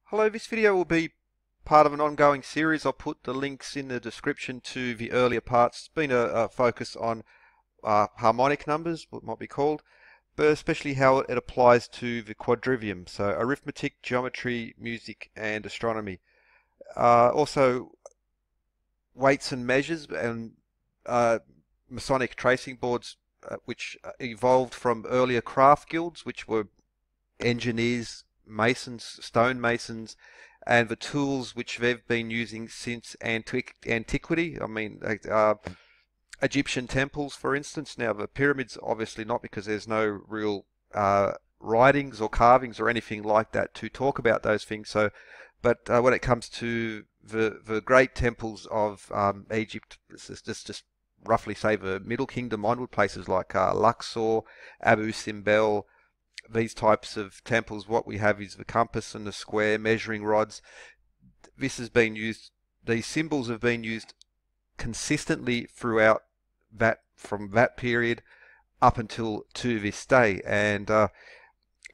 Hello, this video will be part of an ongoing series. I'll put the links in the description to the earlier parts. It's been a focus on harmonic numbers, what might be called, but especially how it applies to the quadrivium, so arithmetic, geometry, music, and astronomy. Also, weights and measures and Masonic tracing boards, which evolved from earlier craft guilds, which were engineers, masons, stonemasons, and the tools which they've been using since antiquity. I mean, Egyptian temples, for instance. Now, the pyramids, obviously not, because there's no real writings or carvings or anything like that to talk about those things. So, but when it comes to the great temples of Egypt, just roughly say the Middle Kingdom onward, places like Luxor, Abu Simbel, these types of temples, what we have is the compass and the square measuring rods. This has been used, these symbols have been used consistently throughout from that period up until to this day. And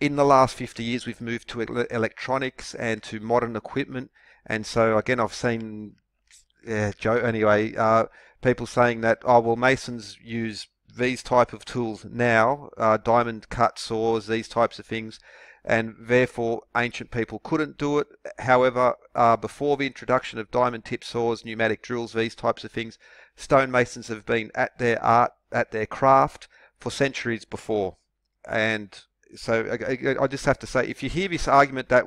in the last 50 years, we've moved to electronics and to modern equipment. And so again, I've seen, people saying that, oh, well, masons use these type of tools now, diamond cut saws, these types of things, and therefore ancient people couldn't do it. However, before the introduction of diamond tip saws, pneumatic drills, these types of things, stonemasons have been at their art, at their craft for centuries before. And so I just have to say, if you hear this argument that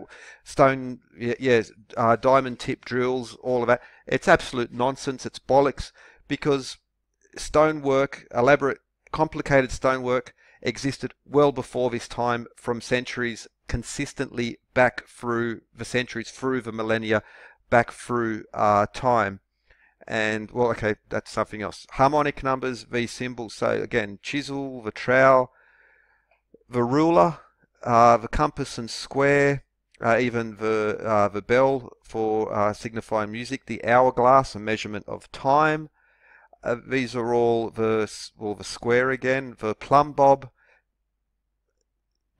diamond tip drills, all of that, it's absolute nonsense. It's bollocks, because stonework, elaborate, complicated stonework, existed well before this time, from centuries, consistently back through the centuries, through the millennia, back through time. And, well, okay, that's something else. Harmonic numbers, these symbols. So, again, chisel, the trowel, the ruler, the compass and square, even the bell for signifying music, the hourglass, a measurement of time. These are all the square again, the plumb bob,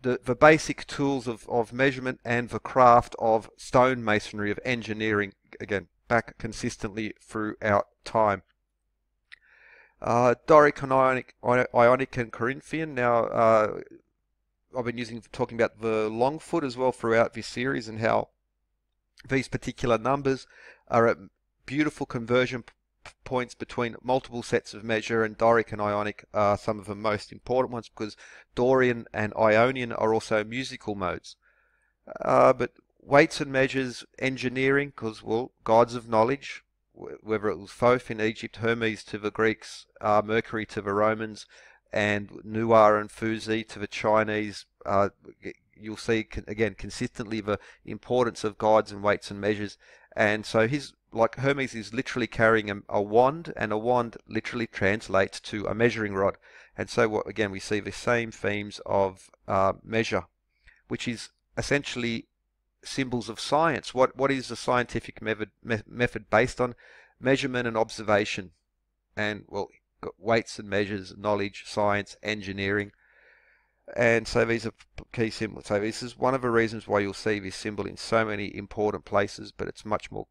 the basic tools of measurement and the craft of stonemasonry, of engineering, again, back consistently throughout time. Doric and Ionic and Corinthian. Now, I've been talking about the long foot as well throughout this series, and how these particular numbers are at beautiful conversion points between multiple sets of measure, and Doric and Ionic are some of the most important ones, because Dorian and Ionian are also musical modes. But weights and measures, engineering, because, well, gods of knowledge, whether it was Thoth in Egypt, Hermes to the Greeks, Mercury to the Romans, and Nuar and Fuzi to the Chinese. You'll see again consistently the importance of gods and weights and measures. And so like Hermes is literally carrying a wand, and a wand literally translates to a measuring rod. And so again, we see the same themes of measure, which is essentially symbols of science. What is the scientific method based on? Measurement and observation. And, well, got weights and measures, knowledge, science, engineering. And so these are key symbols. So this is one of the reasons why you'll see this symbol in so many important places, but it's much more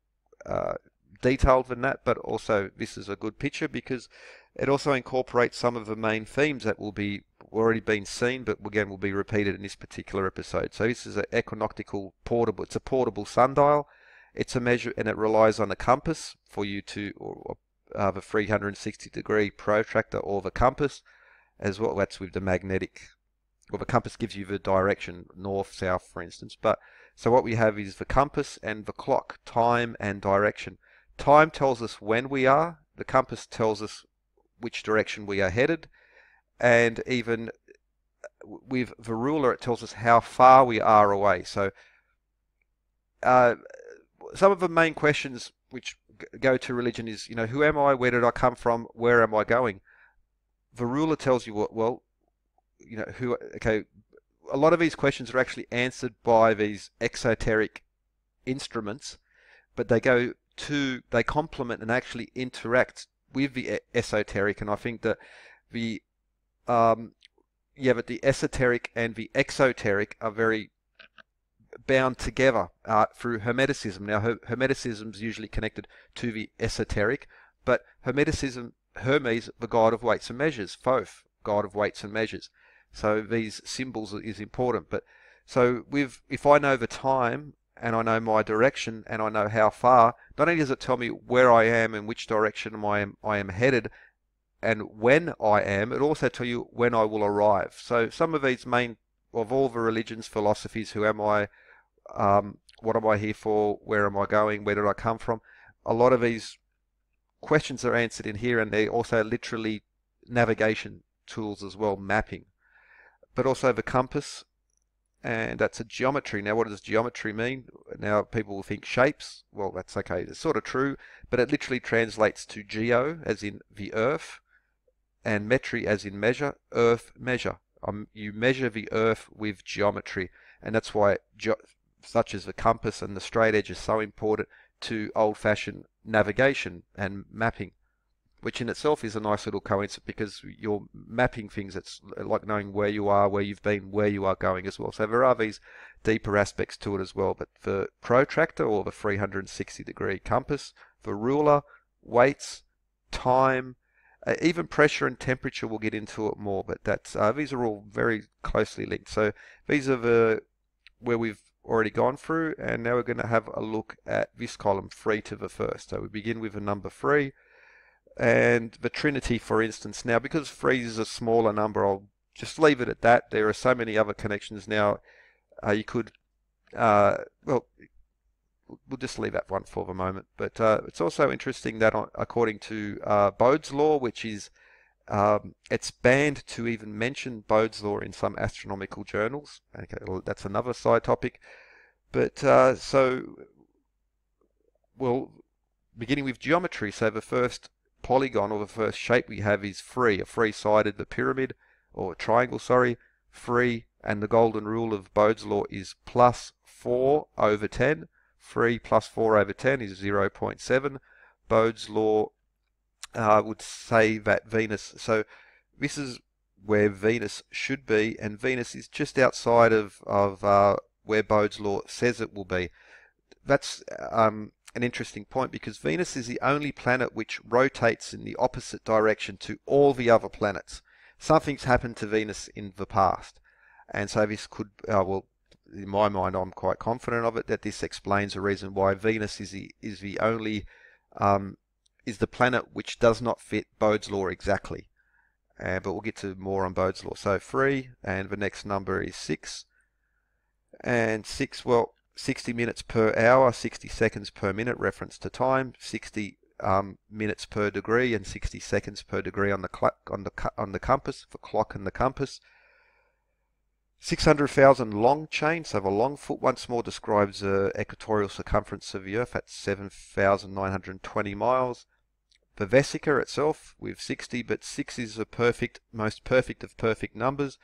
detailed than that. But also, this is a good picture because it also incorporates some of the main themes that will be already been seen, but again will be repeated in this particular episode. So this is an equinoctial portable. It's a portable sundial. It's a measure, and it relies on a compass for you to, or the 360-degree protractor, or the compass as well. That's with the magnetic. Well, the compass gives you the direction, north, south, for instance. But so what we have is the compass and the clock, time and direction. Time tells us when we are. The compass tells us which direction we are headed. And even with the ruler, it tells us how far we are away. So some of the main questions which go to religion is, who am I? Where did I come from? Where am I going? The ruler tells you well, okay, a lot of these questions are actually answered by these exoteric instruments, but they complement and actually interact with the esoteric. And I think that but the esoteric and the exoteric are very bound together through Hermeticism. Now, Hermeticism is usually connected to the esoteric, but Hermeticism, Hermes, the god of weights and measures, Thoth, god of weights and measures. So these symbols is important. But so if I know the time and I know my direction and I know how far, not only does it tell me where I am and which direction I am headed, and when I am, it also tell you when I will arrive. So some of these main, of all the religions, philosophies, who am I, what am I here for, where am I going, where did I come from, a lot of these questions are answered in here, and they're also literally navigation tools as well, mapping. But also the compass, and that's a geometry. Now, what does geometry mean? Now, people will think shapes. Well, that's okay. It's sort of true, but it literally translates to geo, as in the earth, and metry as in measure, earth measure. You measure the earth with geometry, and that's why such as the compass and the straight edge is so important to old-fashioned navigation and mapping, which in itself is a nice little coincidence because you're mapping things. It's like knowing where you are, where you've been, where you are going as well. So there are these deeper aspects to it as well. But the protractor, or the 360-degree compass, the ruler, weights, time, even pressure and temperature, we'll get into it more, but that's these are all very closely linked. So these are where we've already gone through, and now we're going to have a look at this column, 3 to the first. So we begin with a number 3, and the trinity, for instance. Now, because 3 is a smaller number, I'll just leave it at that. There are so many other connections now. You could, well, we'll just leave that one for the moment. But it's also interesting that according to Bode's law, which is it's banned to even mention Bode's law in some astronomical journals. Okay, well, that's another side topic. But so, well, beginning with geometry. So the first polygon, or the first shape we have, is a three-sided, the pyramid, or triangle, sorry, 3, and the golden rule of Bode's law is plus 4 over 10. 3 plus 4 over 10 is 0.7. Bode's law would say that Venus, so this is where Venus should be, and Venus is just outside of where Bode's law says it will be. That's an interesting point, because Venus is the only planet which rotates in the opposite direction to all the other planets. Something's happened to Venus in the past, and so this could, well, in my mind, I'm quite confident of it, that this explains the reason why Venus is the only is the planet which does not fit Bode's law exactly. But we'll get to more on Bode's law. So 3, and the next number is 6, and 6, well, 60 minutes per hour, 60 seconds per minute, reference to time, 60 minutes per degree, and 60 seconds per degree on the compass, for clock and the compass. 600,000 long chain, so the long foot once more describes the equatorial circumference of the Earth at 7,920 miles. The vesica itself with 60, but 6 is the most perfect of perfect numbers,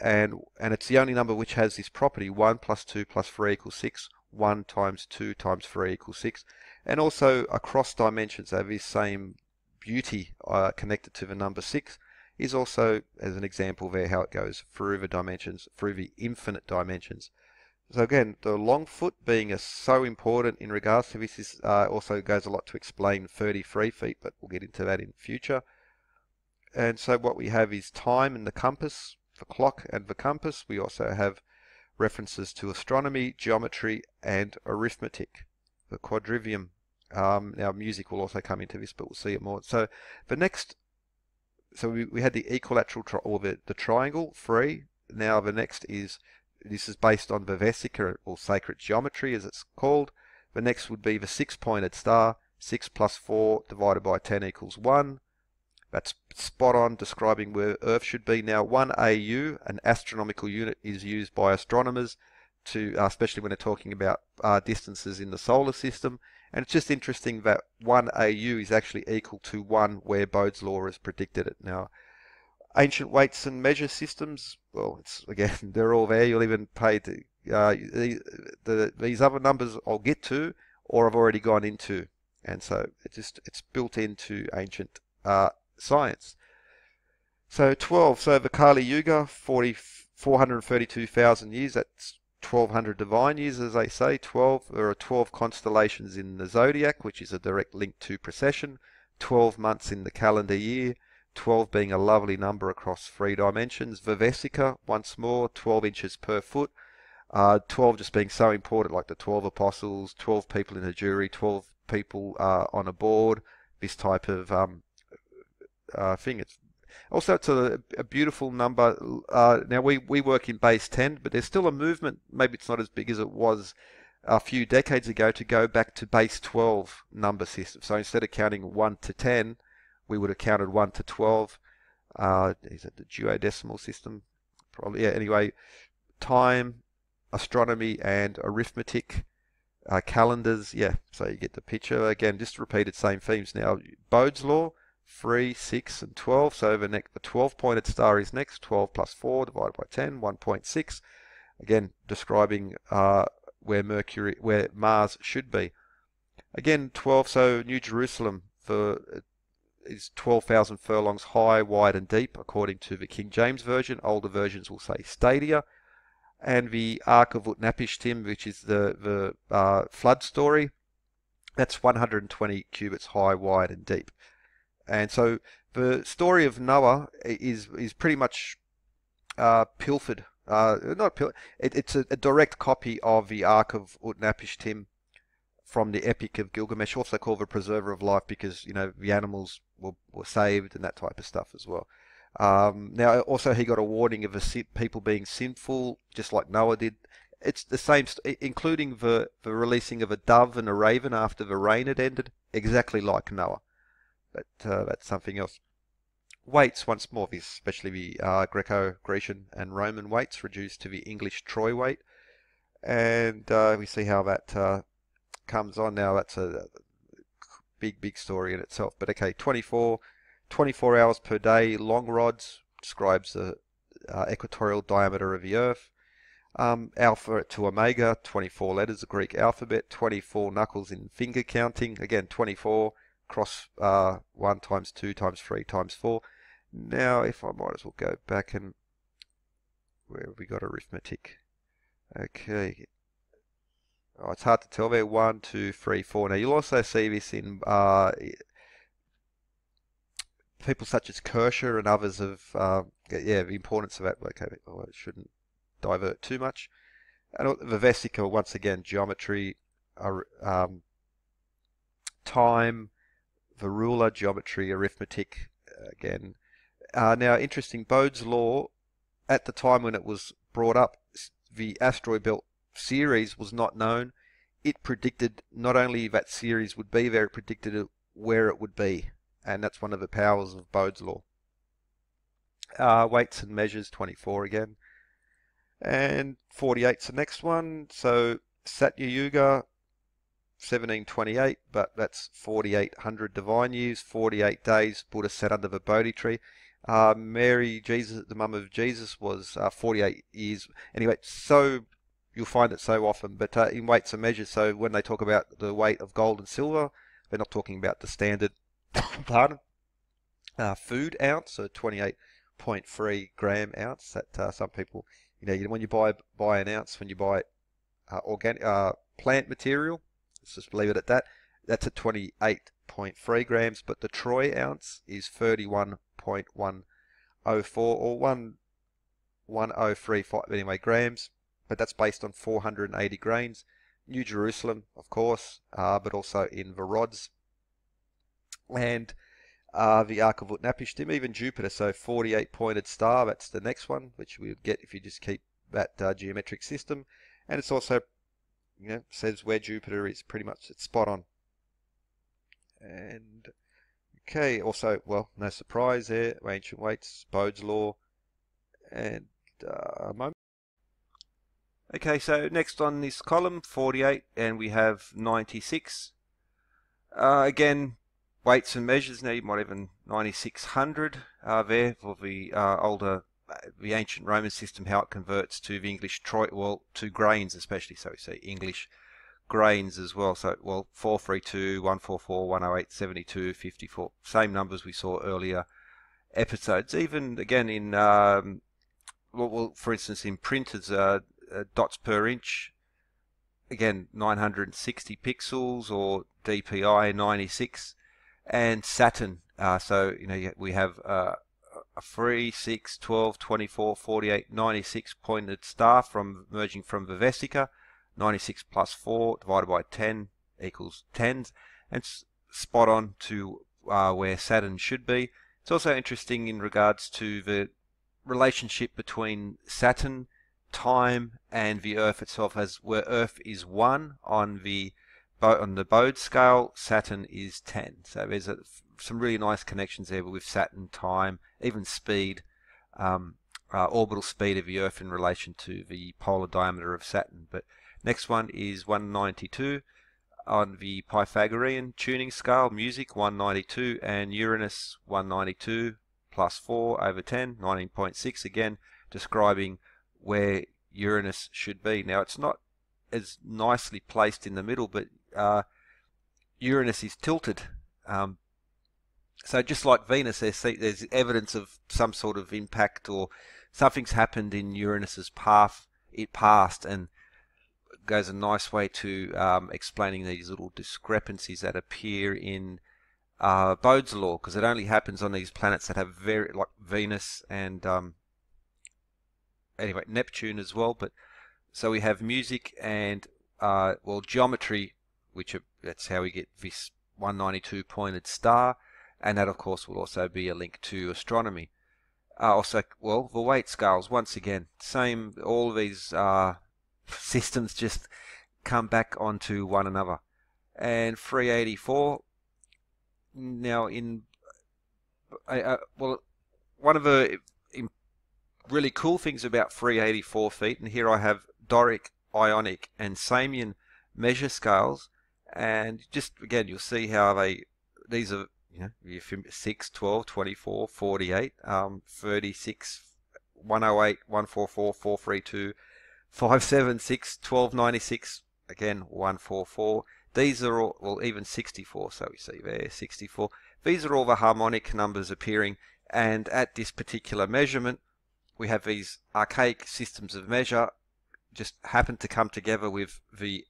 and it's the only number which has this property: 1 plus 2 plus 3 equals 6, 1 times 2 times 3 equals 6, and also across dimensions have this same beauty connected to the number 6. Is also, as an example there, how it goes through the dimensions, through the infinite dimensions. So again, the long foot being so important in regards to this is also goes a lot to explain 33 feet, but we'll get into that in future. And so what we have is time and the compass, the clock and the compass. We also have references to astronomy, geometry, and arithmetic, the quadrivium. Now music will also come into this, but we'll see it more. So the next, so we had the equilateral or the triangle, 3. Now the next is, this is based on the vesica, or sacred geometry as it's called. The next would be the 6-pointed star. 6 plus 4 divided by 10 equals 1. That's spot on, describing where Earth should be. Now 1 AU, an astronomical unit, is used by astronomers to, especially when they're talking about distances in the solar system. And it's just interesting that 1 AU is actually equal to 1 where Bode's law has predicted it. Now, ancient weights and measure systems, well, it's again, they're all there. You'll even pay to these other numbers I'll get to, or I've already gone into, and so it's built into ancient science. So 12. So the Kali Yuga, 432,000 years. That's 1200 divine years, as they say. 12, there are 12 constellations in the zodiac, which is a direct link to precession. 12 months in the calendar year. 12 being a lovely number across 3 dimensions. Vivesica, once more, 12 inches per foot. 12 just being so important, like the 12 apostles, 12 people in a jury, 12 people on a board, this type of thing. It's a beautiful number. Now we work in base 10, but there's still a movement. Maybe it's not as big as it was a few decades ago to go back to base 12 number system. So instead of counting 1 to 10, we would have counted 1 to 12. Is it the duodecimal system? Probably. Yeah. Anyway, time, astronomy, and arithmetic. Calendars, yeah, so you get the picture. Again, just repeated same themes now. Bode's law, 3, 6, and 12. So the 12-pointed star is next. 12 plus 4 divided by 10, 1.6. Again, describing where Mars should be. Again, 12. So New Jerusalem is 12,000 furlongs high, wide, and deep, according to the King James version. Older versions will say stadia. And the Ark of Utnapishtim, which is the flood story, that's 120 cubits high, wide, and deep. And so the story of Noah is pretty much pilfered. Not pilfered. It's a direct copy of the Ark of Utnapishtim from the Epic of Gilgamesh, also called the Preserver of Life, because the animals were saved and that type of stuff as well. Now, also he got a warning of people being sinful, just like Noah did. It's the same, including the releasing of a dove and a raven after the rain had ended, exactly like Noah. But that's something else. Weights, once more, especially the Greco-Grecian and Roman weights, reduced to the English troy weight. And we see how that comes on now. That's a big story in itself. But okay, 24 hours per day, long rods, describes the equatorial diameter of the Earth. Alpha to Omega, 24 letters, the Greek alphabet, 24 knuckles in finger counting. Again, 24 cross 1 times 2 times 3 times 4. Now, if I might as well go back and where have we got arithmetic? Okay. Oh, it's hard to tell there. 1, 2, 3, 4. Now, you'll also see this in people such as Kircher and others of, the importance of that. Okay, I shouldn't divert too much. And the vesica, once again, geometry, time, the ruler, geometry, arithmetic, again. Now, interesting, Bode's law, at the time when it was brought up, the asteroid belt series was not known. It predicted not only that series would be there, it predicted where it would be. And that's one of the powers of Bode's law. Weights and measures, 24 again. And 48's the next one. So Satya Yuga, 1728, but that's 4,800 divine years, 48 days. Buddha sat under the Bodhi tree. Mary, Jesus, the mum of Jesus, was 48 years. Anyway, so you'll find it so often, but in weights and measures, so when they talk about the weight of gold and silver, they're not talking about the standard pardon, food ounce, so 28.3 gram ounce. That some people, when you buy an ounce, when you buy organic plant material, let's just leave it at that. That's at 28.3 grams, but the troy ounce is 31.104 or 11035 anyway grams. But that's based on 480 grains. New Jerusalem, of course, but also in the rods. And the Ark of Utnapishtim, even Jupiter, so 48-pointed star, that's the next one, which we would get if you just keep that geometric system. And it's also, says where Jupiter is, pretty much, it's spot on. And, okay, also, well, no surprise there, ancient weights, Bode's law, and a moment. Okay, so next on this column, 48, and we have 96. Again, weights and measures. Now you might even 9600 there for the the ancient Roman system, how it converts to the English troy, well, to grains especially. So we say English grains as well. So, well, 432, 144, 108, 72, 54. Same numbers we saw earlier episodes. Even again in, well, for instance, in printers, dots per inch, again 960 pixels, or DPI 96, and Saturn. So we have a 3, 6, 12, 24, 48, 96 pointed star from emerging from the vesica. 96 plus 4 divided by 10 equals 10, and it's spot on to where Saturn should be. It's also interesting in regards to the relationship between Saturn, time, and the Earth itself, as where Earth is 1 on the Bode scale, Saturn is 10. So there's some really nice connections there with Saturn, time, even speed, orbital speed of the Earth in relation to the polar diameter of Saturn. But next one is 192 on the Pythagorean tuning scale, music 192, and Uranus 192 plus 4 over 10, 19.6, again describing where Uranus should be. Now it's not as nicely placed in the middle, but Uranus is tilted. So just like Venus, there's evidence of some sort of impact, or something's happened in Uranus's path. It passed, and goes a nice way to explaining these little discrepancies that appear in Bode's law, because it only happens on these planets that have like Venus and anyway Neptune as well. But so we have music and well, geometry, that's how we get this 192 pointed star, and that of course will also be a link to astronomy. Also, well, the weight scales, once again, same. All of these systems just come back onto one another. And 384. Now, well, one of the really cool things about 384 feet, and here I have Doric, Ionic, and Samian measure scales, and just again you'll see how these are 6, 12, 24, 48, 36, 108, 144, 432, 576, 1296, again 144. These are all, well, even 64, so we see there 64. These are all the harmonic numbers appearing, and at this particular measurement we have these archaic systems of measure just happen to come together with the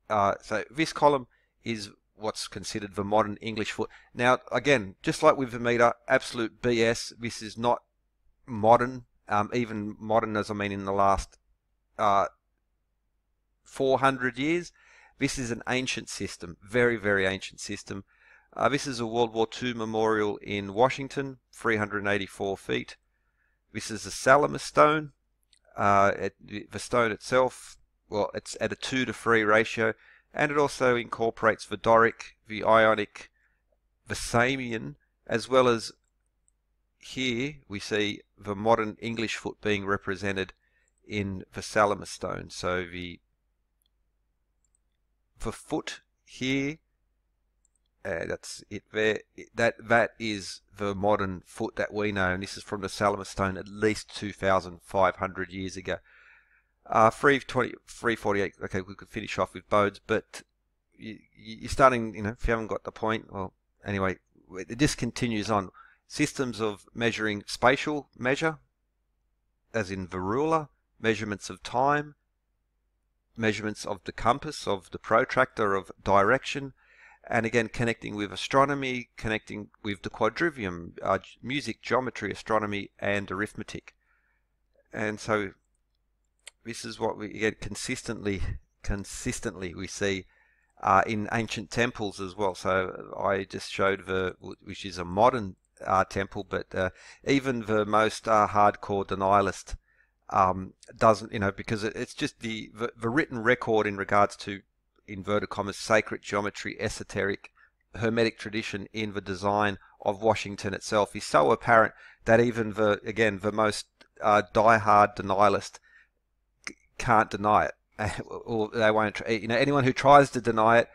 so this column is what's considered the modern English foot. Now again, just like with the meter, absolute BS. This is not modern, even modern as I mean in the last 400 years. This is an ancient system, very, very ancient system. This is a World War II memorial in Washington, 384 feet. This is a Salamis stone. The stone itself, well, it's at a 2:3 ratio, and it also incorporates the Doric, the Ionic, the Samian, as well as here we see the modern English foot being represented in the Salamis stone. So the foot here, that's it there. That is the modern foot that we know, and this is from the Salamis stone at least 2,500 years ago. 348. Okay, we could finish off with Bode's, but you're starting. If you haven't got the point, well, anyway, this continues on. Systems of measuring spatial measure, as in the ruler, measurements of time, measurements of the compass, of the protractor, of direction, and again connecting with astronomy, connecting with the quadrivium, music, geometry, astronomy, and arithmetic. And so this is what we get consistently we see in ancient temples as well. So I just showed which is a modern temple, but even the most hardcore denialist doesn't, because it's just the written record in regards to, inverted commas, sacred geometry, esoteric, hermetic tradition in the design of Washington itself is so apparent that even the most die-hard denialist can't deny it, or they won't. Anyone who tries to deny it,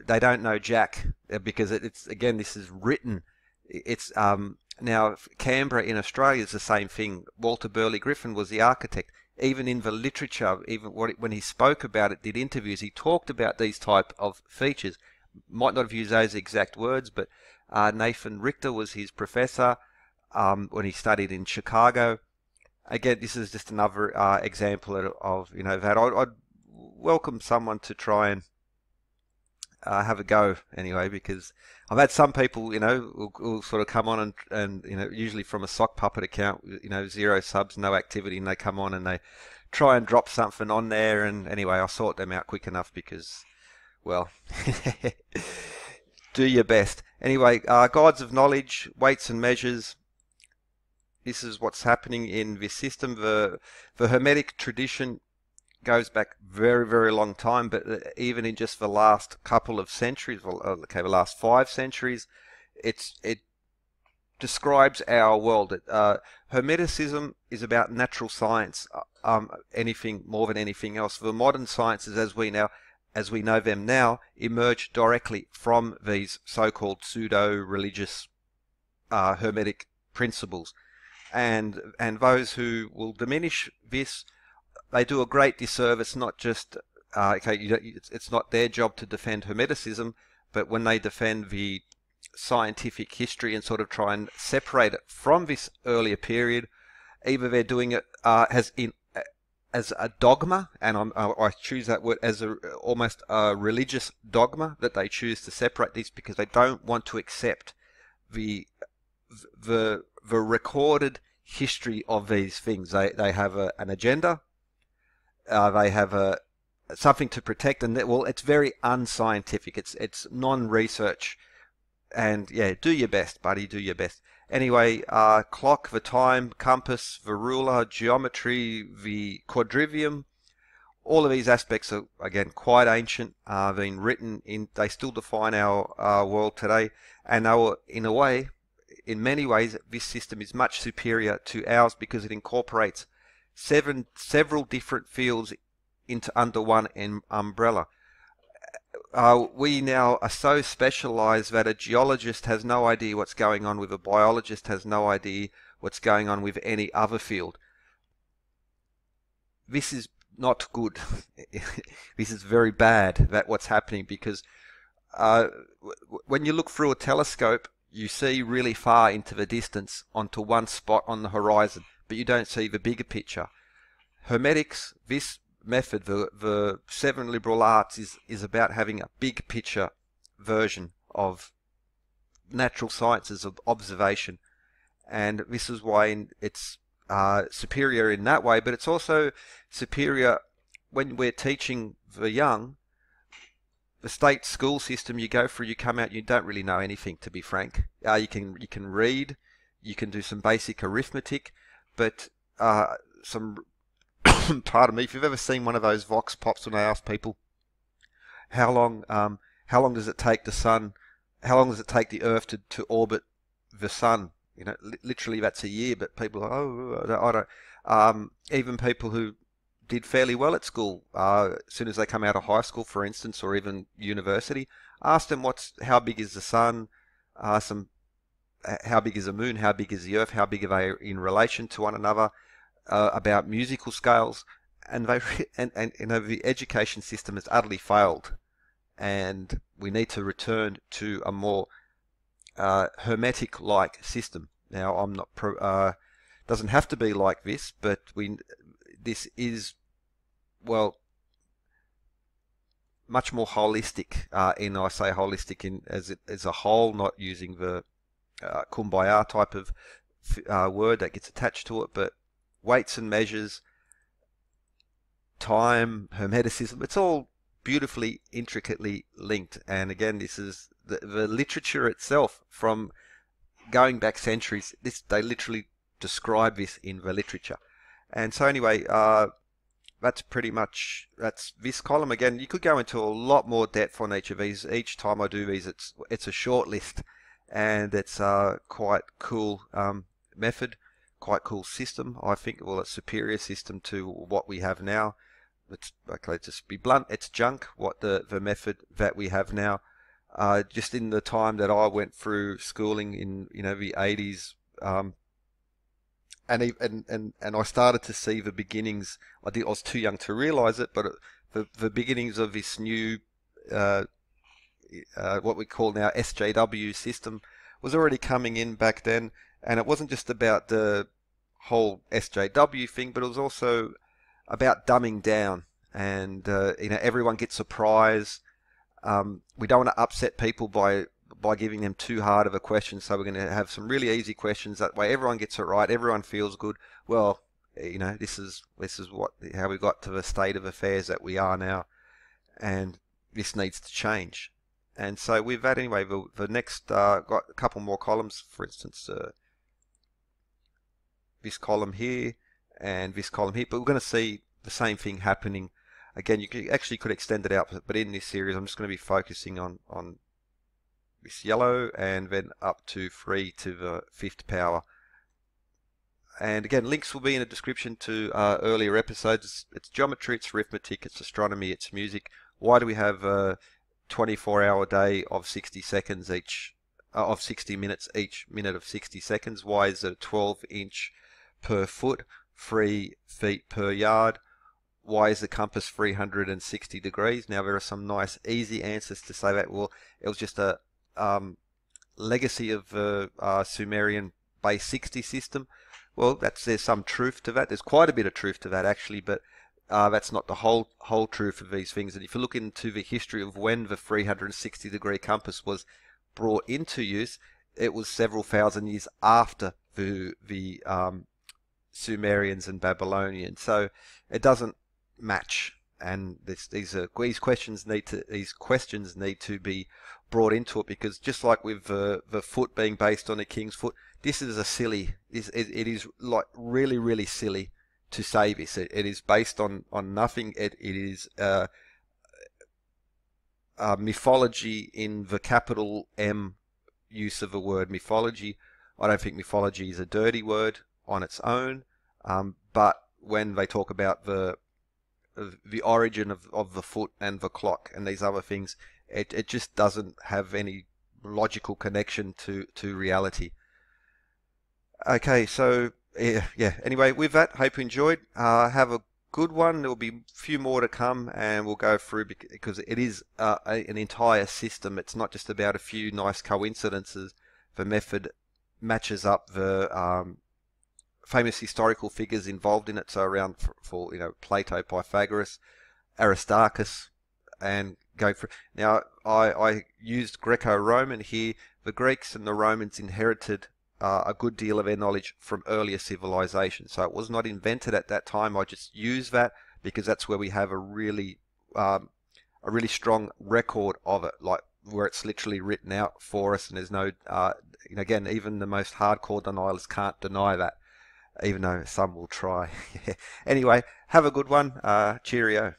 they don't know jack, because it's again, this is written. It's now Canberra in Australia is the same thing. Walter Burley Griffin was the architect. Even in the literature, even when he spoke about it, did interviews, he talked about these type of features. Might not have used those exact words, but Nathan Richter was his professor when he studied in Chicago. again, this is just another example of that I'd welcome someone to try and have a go anyway, because I've had some people, will sort of come on and usually from a sock puppet account, zero subs, no activity, and they come on and they try and drop something on there, and anyway, I sort them out quick enough because, well, do your best. Anyway, guides of knowledge, weights and measures. This is what's happening in this system. The Hermetic tradition goes back very, very long time, but even in just the last couple of centuries, okay, the last 5 centuries, it describes our world. Hermeticism is about natural science, anything more than anything else. The modern sciences, as we know them now, emerge directly from these so-called pseudo-religious Hermetic principles, and those who will diminish this, they do a great disservice. Not just okay, it's not their job to defend Hermeticism, but when they defend the scientific history and sort of try and separate it from this earlier period, either they're doing it as a dogma, and I choose that word as almost a religious dogma, that they choose to separate this because they don't want to accept the recorded history of these things. They have an agenda. They have something to protect, and well, it's very unscientific. It's non-research, and yeah, do your best, buddy. Do your best. Anyway, clock, the time, compass, the ruler, geometry, the quadrivium. All of these aspects are again quite ancient. Been written in. They still define our world today, and they were, in a way, in many ways, this system is much superior to ours because it incorporates several different fields into under one umbrella. We now are so specialized that a geologist has no idea what's going on with a biologist, has no idea what's going on with any other field. This is not good. This is very bad, that what's happening, because when you look through a telescope, you see really far into the distance onto one spot on the horizon, but you don't see the bigger picture. Hermetics, this method, the 7 liberal arts, is about having a big picture version of natural sciences, of observation, and this is why it's superior in that way, but it's also superior when we're teaching the young. The state school system you go through, you come out, you don't really know anything, to be frank. You can read, you can do some basic arithmetic, but pardon me, if you've ever seen one of those vox pops when they ask people how long does it take how long does it take the Earth to orbit the sun? Literally that's a year, but people are, I don't. Even people who did fairly well at school, as soon as they come out of high school, for instance, or even university, ask them how big is the sun, how big is the moon, how big is the Earth, how big are they in relation to one another, about musical scales, and the education system has utterly failed, and we need to return to a more Hermetic-like system. Now, I'm not doesn't have to be like this, but this is, well, much more holistic. I say holistic as a whole, not using the kumbaya type of word that gets attached to it, but weights and measures, time, Hermeticism, it's all beautifully, intricately linked. And again, this is the literature itself, from going back centuries. They literally describe this in the literature. And so anyway, that's this column. Again, you could go into a lot more depth on each of these. Each time I do these, it's a short list, and it's quite cool method, quite cool system. I think, well, a superior system to what we have now. Let's just be blunt. It's junk. What the method that we have now. Just in the time that I went through schooling in the 80s, and I started to see the beginnings. I was too young to realize it, but the beginnings of this new what we call now SJW system was already coming in back then, and it wasn't just about the whole SJW thing, but it was also about dumbing down, and everyone gets a prize. We don't want to upset people by giving them too hard of a question, so we're going to have some really easy questions. That way, everyone gets it right, everyone feels good. Well, this is how we got to the state of affairs that we are now, and this needs to change. And so with that, anyway, the next got a couple more columns. For instance, this column here and this column here, but we're going to see the same thing happening again. You could extend it out, but in this series I'm just going to be focusing on this yellow and then up to 3 to the 5th power. And again, links will be in the description to earlier episodes. It's geometry, it's arithmetic, it's astronomy, it's music. Why do we have a 24-hour day of 60 seconds each, of 60 minutes each minute of 60 seconds? Why is it a 12-inch per foot, 3 feet per yard? Why is the compass 360 degrees? Now there are some nice easy answers to say that. Well, it was just a legacy of the Sumerian base 60 system. Well, there's some truth to that. There's quite a bit of truth to that actually, but that's not the whole truth of these things. And if you look into the history of when the 360 degree compass was brought into use, it was several thousand years after the Sumerians and Babylonians. So it doesn't match, and these questions need to be brought into it, because just like with the foot being based on a king's foot, this is it is like really silly to say this. It is based on nothing. It is mythology in the capital M use of the word mythology. I don't think mythology is a dirty word on its own, but when they talk about the origin of the foot and the clock and these other things, it just doesn't have any logical connection to reality. Okay, so yeah. Anyway, with that, hope you enjoyed. Have a good one. There will be a few more to come, and we'll go through, because it is an entire system. It's not just about a few nice coincidences. The method matches up the famous historical figures involved in it, so around for Plato, Pythagoras, Aristarchus, and going through. Now, I used Greco-Roman here. The Greeks and the Romans inherited a good deal of their knowledge from earlier civilizations, so it was not invented at that time. I just use that because that's where we have a really strong record of it, like where it's literally written out for us, and there's no again, even the most hardcore denialists can't deny that, even though some will try. Anyway, have a good one. Cheerio.